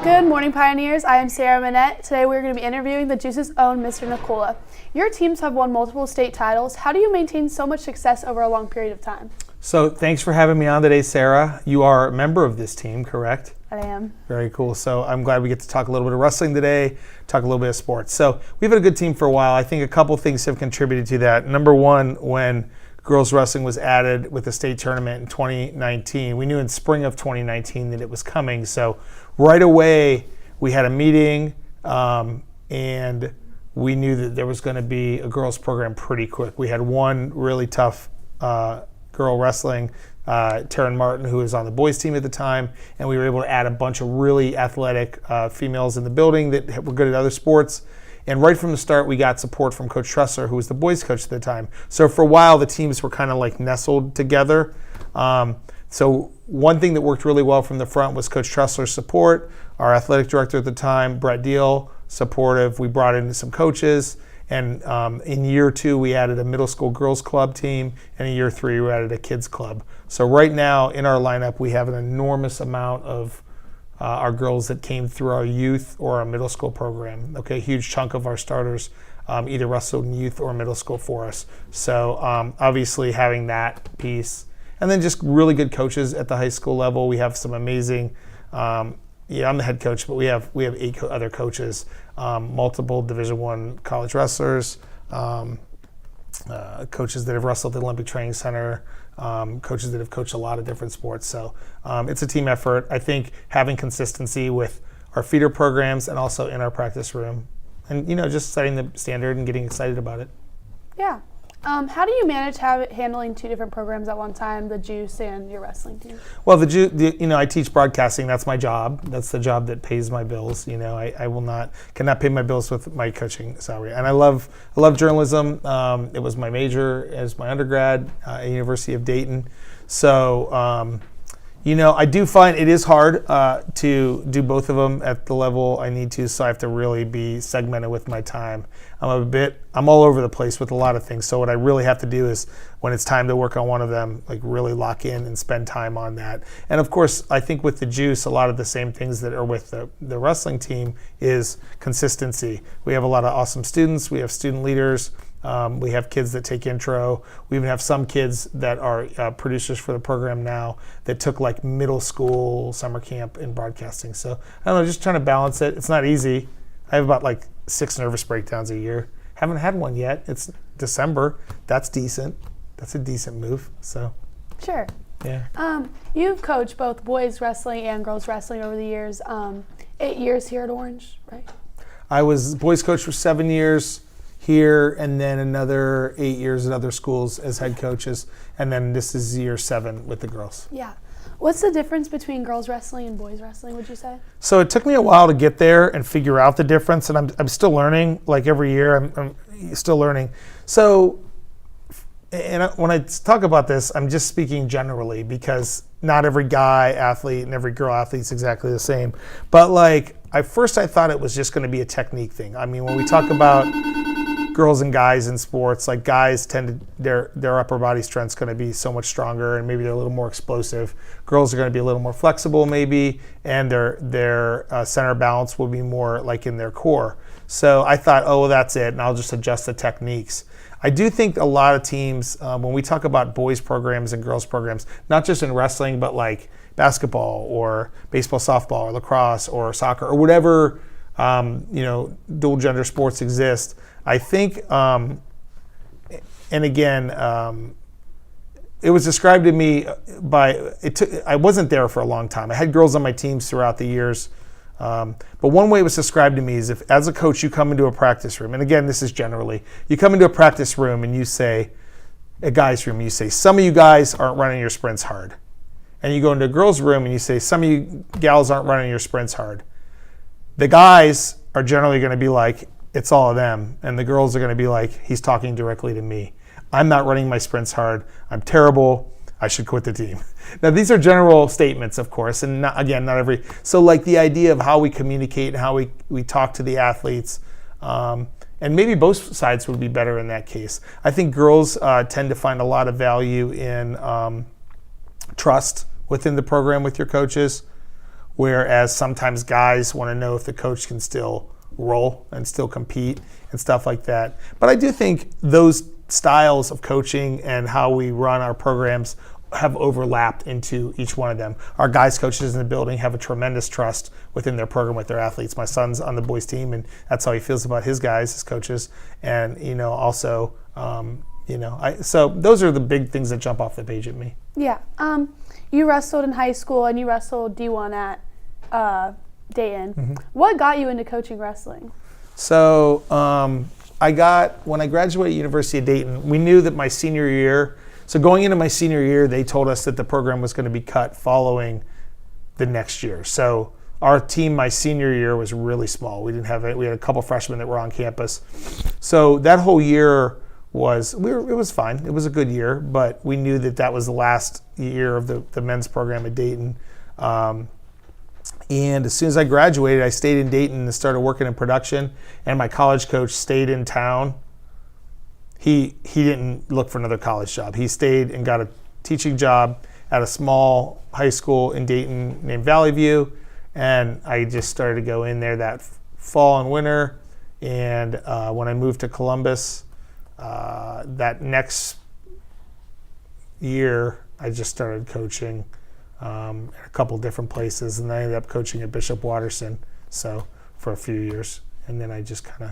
Good morning, Pioneers. I am Sarah Manette. Today we're going to be interviewing the Juice's own Mr. Nicola. Your teams have won multiple state titles. How do you maintain so much success over a long period of time? So thanks for having me on today, Sarah. You are a member of this team, correct? I am. Very cool. So I'm glad we get to talk a little bit of wrestling today, talk a little bit of sports. So we've had a good team for a while. I think a couple things have contributed to that. Number one, when girls wrestling was added with the state tournament in 2019, we knew in spring of 2019 that it was coming. So right away, we had a meeting and we knew that there was going to be a girls program pretty quick. We had one really tough girl wrestling, Taryn Martin, who was on the boys team at the time, and we were able to add a bunch of really athletic females in the building that were good at other sports. And right from the start, we got support from Coach Tressler, who was the boys coach at the time. So for a while, the teams were kind of like nestled together. So one thing that worked really well from the front was Coach Tressler's support. Our athletic director at the time, Brett Deal, supportive. We brought in some coaches. And in year 2, we added a middle school girls club team. And in year 3, we added a kids club. So right now in our lineup, we have an enormous amount of our girls that came through our youth or our middle school program. Okay, a huge chunk of our starters either wrestled in youth or middle school for us. So obviously having that piece. And then just really good coaches at the high school level. We have some amazing, I'm the head coach, but we have 8 other coaches, multiple Division I college wrestlers, coaches that have wrestled at the Olympic Training Center, coaches that have coached a lot of different sports. So it's a team effort. I think having consistency with our feeder programs and also in our practice room and, just setting the standard and getting excited about it. Yeah. How do you manage handling 2 different programs at one time, the Juice and your wrestling team? Well, I teach broadcasting. That's my job. That's the job that pays my bills. I cannot pay my bills with my coaching salary. And I love journalism. It was my major as my undergrad at University of Dayton. So, I do find it is hard to do both of them at the level I need to, so I have to really be segmented with my time. I'm all over the place with a lot of things, so what I really have to do is when it's time to work on one of them, like really lock in and spend time on that. And of course, I think with the Juice, a lot of the same things that are with the wrestling team is consistency. We have a lot of awesome students, we have student leaders, we have kids that take intro. We even have some kids that are producers for the program now that took like middle school summer camp in broadcasting. So I don't know, just trying to balance it. It's not easy. I have about like 6 nervous breakdowns a year. Haven't had one yet. It's December. That's decent. That's a decent move. So sure. Yeah. You've coached both boys wrestling and girls wrestling over the years. 8 years here at Orange, right? I was boys coach for 7 years here, and then another 8 years at other schools as head coaches, and then this is year 7 with the girls. Yeah. What's the difference between girls wrestling and boys wrestling, would you say? So it took me a while to get there and figure out the difference, and I'm still learning. Like every year, I'm still learning. So, when I talk about this, I'm just speaking generally because not every guy athlete and every girl athlete is exactly the same. But at first I thought it was just going to be a technique thing. I mean, when we talk about girls and guys in sports, like guys tend to, their upper body strength's going to be so much stronger and maybe they're a little more explosive. Girls are going to be a little more flexible maybe, and their center balance will be more like in their core. So I thought, oh, well, that's it, and I'll just adjust the techniques. I do think a lot of teams, when we talk about boys programs and girls programs, not just in wrestling, but like basketball or baseball, softball, or lacrosse or soccer or whatever, dual gender sports exist. I think, and again, it was described to me I wasn't there for a long time. I had girls on my teams throughout the years. But one way it was described to me is if, as a coach, you come into a practice room, and again, this is generally, you come into a practice room and you say, a guy's room, you say, some of you guys aren't running your sprints hard. And you go into a girl's room and you say, some of you gals aren't running your sprints hard. The guys are generally going to be like, it's all of them. And the girls are going to be like, he's talking directly to me. I'm not running my sprints hard. I'm terrible. I should quit the team. Now, these are general statements, of course, and not every. So like the idea of how we communicate and how we talk to the athletes, and maybe both sides would be better in that case. I think girls tend to find a lot of value in trust within the program with your coaches, whereas sometimes guys want to know if the coach can still roll and still compete and stuff like that. But I do think those styles of coaching and how we run our programs have overlapped into each one of them. Our guys coaches in the building have a tremendous trust within their program with their athletes. My son's on the boys team, and that's how he feels about his guys, his coaches. And also, so those are the big things that jump off the page at me. Yeah. You wrestled in high school and you wrestled D1 at Dayton. Mm-hmm. What got you into coaching wrestling? So when I graduated University of Dayton, we knew that my senior year. So going into my senior year, they told us that the program was going to be cut following the next year. So our team my senior year was really small. We didn't have it. We had a couple freshmen that were on campus. So that whole year it was fine. It was a good year, but we knew that was the last year of the men's program at Dayton. And as soon as I graduated, I stayed in Dayton and started working in production. And my college coach stayed in town. He didn't look for another college job. He stayed and got a teaching job at a small high school in Dayton named Valley View. And I just started to go in there that fall and winter. And when I moved to Columbus, that next year, I just started coaching at a couple different places. And I ended up coaching at Bishop Watterson for a few years. And then I just kind of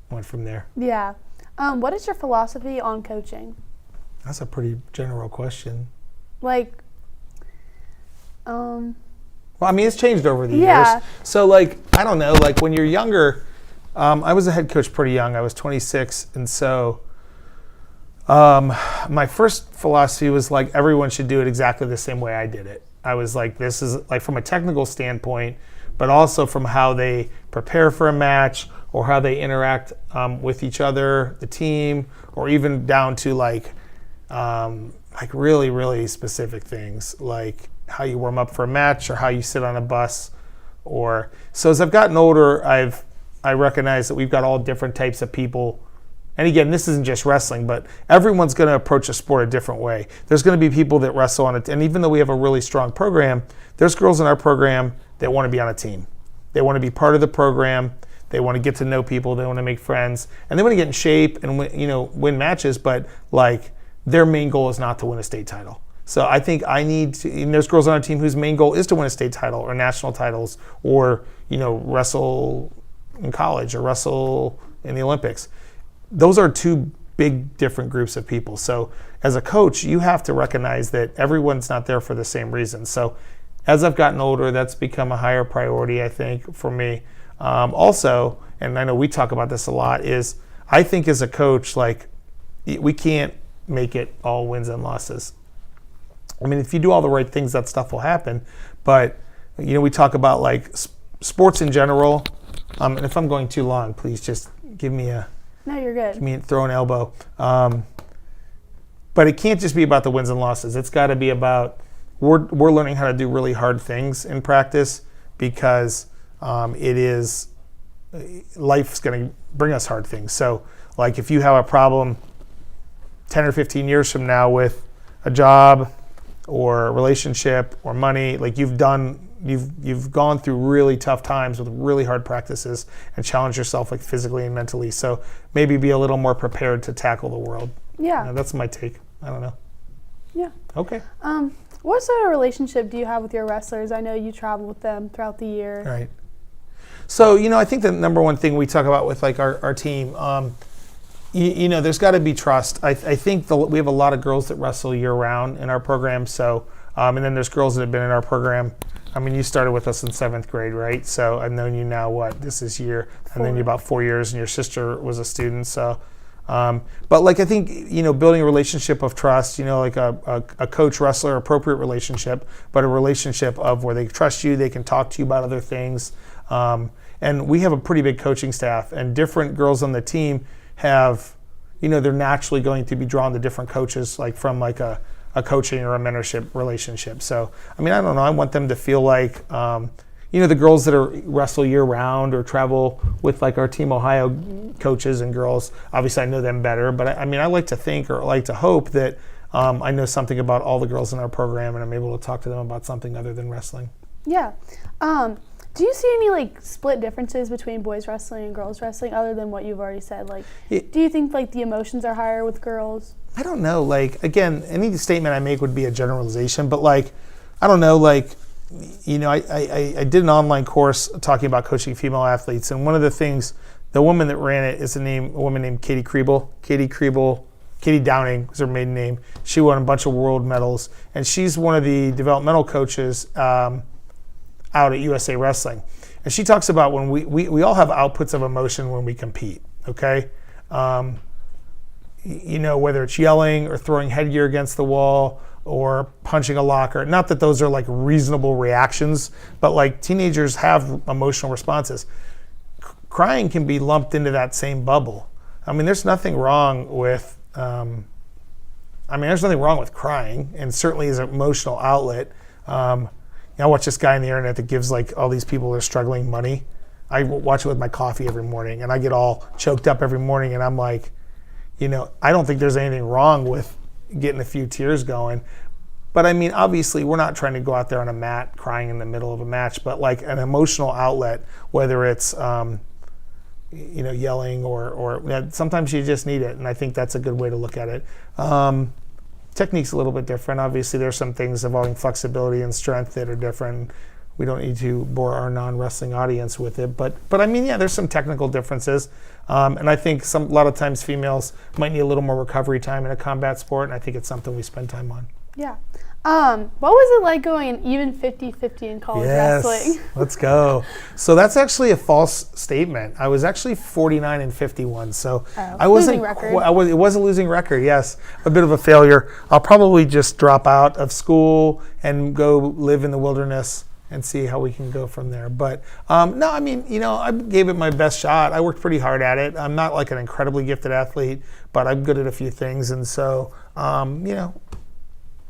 went from there. Yeah. What is your philosophy on coaching? That's a pretty general question. Well, I mean, it's changed over the years. So, I don't know, when you're younger, I was a head coach pretty young. I was 26, and so my first philosophy was everyone should do it exactly the same way I did it. I was this is from a technical standpoint, but also from how they prepare for a match or how they interact with each other, the team, or even down to really, really specific things, like how you warm up for a match or how you sit on a bus. So as I've gotten older, I recognize that we've got all different types of people. And again, this isn't just wrestling, but everyone's going to approach a sport a different way. There's going to be people that wrestle on it, and even though we have a really strong program, there's girls in our program that want to be on a team. They want to be part of the program. They want to get to know people. They want to make friends, and they want to get in shape and win matches. But their main goal is not to win a state title. So I think I need to. And there's girls on our team whose main goal is to win a state title or national titles, or wrestle in college or wrestle in the Olympics. Those are two big different groups of people. So as a coach, you have to recognize that everyone's not there for the same reason. So as I've gotten older, that's become a higher priority, I think, for me. Also, and I know we talk about this a lot, is I think as a coach, we can't make it all wins and losses. I mean, if you do all the right things, that stuff will happen. But, we talk about sports in general. And if I'm going too long, please just give me No, you're good. Throw an elbow. But it can't just be about the wins and losses. It's got to be about we're learning how to do really hard things in practice because life's going to bring us hard things. So, if you have a problem 10 or 15 years from now with a job or a relationship or money, you've gone through really tough times with really hard practices and challenge yourself physically and mentally. So maybe be a little more prepared to tackle the world. Yeah. That's my take. I don't know. Yeah. Okay. What sort of relationship do you have with your wrestlers? I know you travel with them throughout the year. Right. So, I think the number one thing we talk about with our team, there's got to be trust. I think we have a lot of girls that wrestle year round in our program. So, and then there's girls that have been in our program. I mean, you started with us in 7th grade, right? So I've known you now, this is year, and then you're about 4 years, and your sister was a student. So, but I think, building a relationship of trust, a coach wrestler appropriate relationship, but a relationship of where they trust you, they can talk to you about other things. And we have a pretty big coaching staff, and different girls on the team have, they're naturally going to be drawn to different coaches, from a coaching or a mentorship relationship. So, I mean, I don't know. I want them to feel the girls that wrestle year round or travel with our Team Ohio coaches and girls. Obviously, I know them better, but I like to think or like to hope that I know something about all the girls in our program and I'm able to talk to them about something other than wrestling. Yeah. Do you see any like split differences between boys wrestling and girls wrestling other than what you've already said? Like, do you think like the emotions are higher with girls? I don't know. Like, again, any statement I make would be a generalization, but like, I don't know. Like, you know, I did an online course talking about coaching female athletes, and one of the things, the woman that ran it is a woman named Katie Kriebel. Katie Downing was her maiden name. She won a bunch of world medals, and she's one of the developmental coaches out at USA Wrestling. And she talks about when we all have outputs of emotion when we compete, okay? You know, whether it's yelling or throwing headgear against the wall or punching a locker. Not that those are like reasonable reactions, but like teenagers have emotional responses. Crying can be lumped into that same bubble. I mean, there's nothing wrong with there's nothing wrong with crying, and certainly is an emotional outlet. I watch this guy on the internet that gives like all these people that are struggling money. I watch it with my coffee every morning, and I get all choked up every morning, and I'm like, you know, I don't think there's anything wrong with getting a few tears going. But I mean, obviously, we're not trying to go out there on a mat crying in the middle of a match, but like an emotional outlet, whether it's, you know, yelling or sometimes you just need it. And I think that's a good way to look at it. Technique's a little bit different. Obviously, there's some things involving flexibility and strength that are different. We don't need to bore our non-wrestling audience with it, but I mean, yeah, there's some technical differences, and I think a lot of times females might need a little more recovery time in a combat sport, and I think it's something we spend time on. Yeah. What was it like going an even 50-50 in college wrestling? Let's go. So that's actually a false statement. I was actually 49-51, so I wasn't. Losing record. It was a losing record. Yes, a bit of a failure. I'll probably just drop out of school and go live in the wilderness and see how we can go from there. But no, I mean, you know, I gave it my best shot. I worked pretty hard at it. I'm not like an incredibly gifted athlete, but I'm good at a few things, and so you know.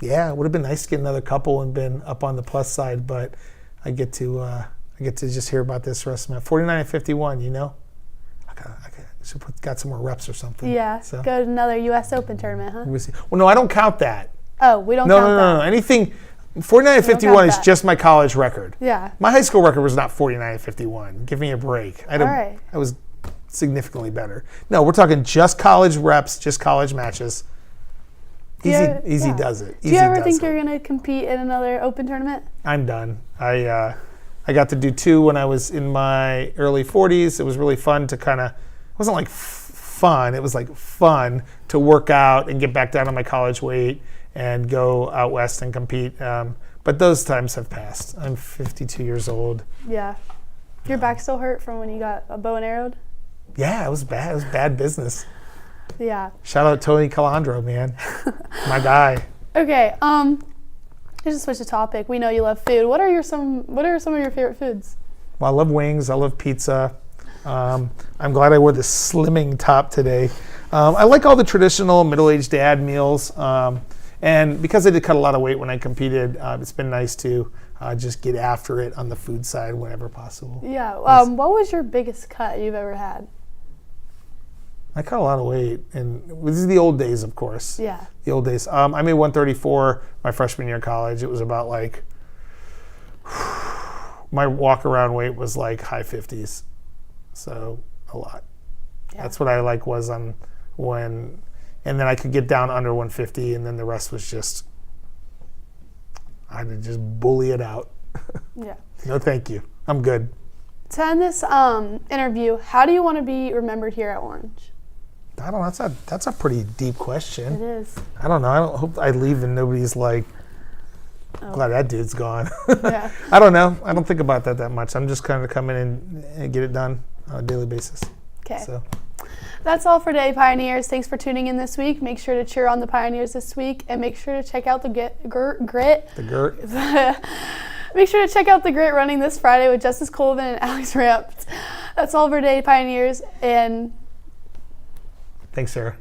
Yeah, it would have been nice to get another couple and been up on the plus side, but I get to just hear about this rest of my 49-51. You know, I should got some more reps or something. Yeah, so. Go to another U.S. Open tournament, huh? Well, no, I don't count that. Oh, we don't count that. No. Anything 49-51 is just my college record. Yeah. My high school record was not 49-51. Give me a break. Right. I was significantly better. No, we're talking just college reps, just college matches. Easy does it. Do you ever think you're going to compete in another open tournament? I'm done. I got to do 2 when I was in my early 40s. It was really fun to kind of, it wasn't like fun, it was like fun to work out and get back down to my college weight and go out west and compete. But those times have passed. I'm 52 years old. Yeah. Your back still hurt from when you got a bow and arrowed? Yeah, it was bad. It was bad business. Yeah. Shout out Tony Calandro, man. My guy. Okay, just to switch the topic. We know you love food. What are some of your favorite foods? Well, I love wings. I love pizza. I'm glad I wore this slimming top today. I like all the traditional middle-aged dad meals. And because I did cut a lot of weight when I competed, it's been nice to just get after it on the food side whenever possible. Yeah. What was your biggest cut you've ever had? I cut a lot of weight, and this is the old days, of course. Yeah. The old days. I made 134 my freshman year of college. It was about like, my walk-around weight was like high 50s, so a lot. Yeah. That's what I like was on when, and then I could get down under 150, and then the rest was just, I had to just bully it out. Yeah. No, thank you. I'm good. To end this interview, how do you want to be remembered here at Orange? I don't know. That's a pretty deep question. It is. I don't know. I don't hope I leave and nobody's like, glad that dude's gone. Yeah. I don't know. I don't think about that much. I'm just kind of come in and get it done on a daily basis. Okay. So. Make all for today, Pioneers. Thanks for tuning in this week. Make sure to cheer on the Pioneers this week, and make sure to check out the Grit. The Grit. Make sure to check out the Grit running this Friday with Justice Colvin and Alex Rampt. That's all for today, Pioneers, and thanks, Sarah.